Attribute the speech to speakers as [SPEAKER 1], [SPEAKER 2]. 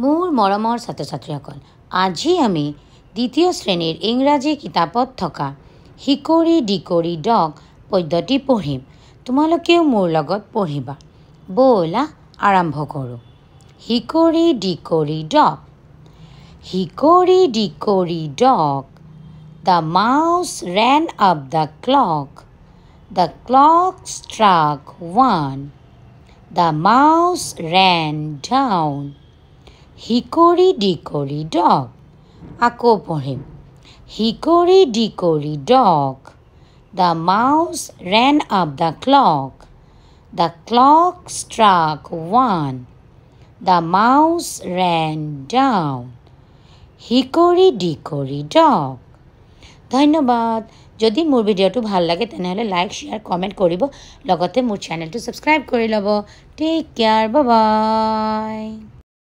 [SPEAKER 1] মোৰ মৰমৰ ছাত্ৰ ছাত্ৰীসকল, আজি আমি দ্বিতীয় শ্ৰেণীৰ ইংৰাজী কিতাপত থকা হিকৰি ডিকৰি ডগ পদ্যটি পঢ়িম। তোমালোকেও মোৰ লগত পঢ়িবা। ব'লা আৰম্ভ কৰোঁ। হিকৰি ডিকৰি dog. Hickory dickory dock, the mouse ran up the clock. The clock struck 1. The mouse ran down. Hickory dickory dock. আকৌ পঢ়িম। Hickory dickory dock. The mouse ran up the clock. The clock struck 1. The mouse ran down. Hickory dickory dock. ধন্যবাদ। যদি মোৰ ভিডিঅ'টো ভাল লাগে তেনেহ'লে like share comment কৰিব, লগতে মোৰ চেনেলটো ছাবস্ক্ৰাইব কৰি ল'ব। টেক কেয়াৰ, বাই বাই।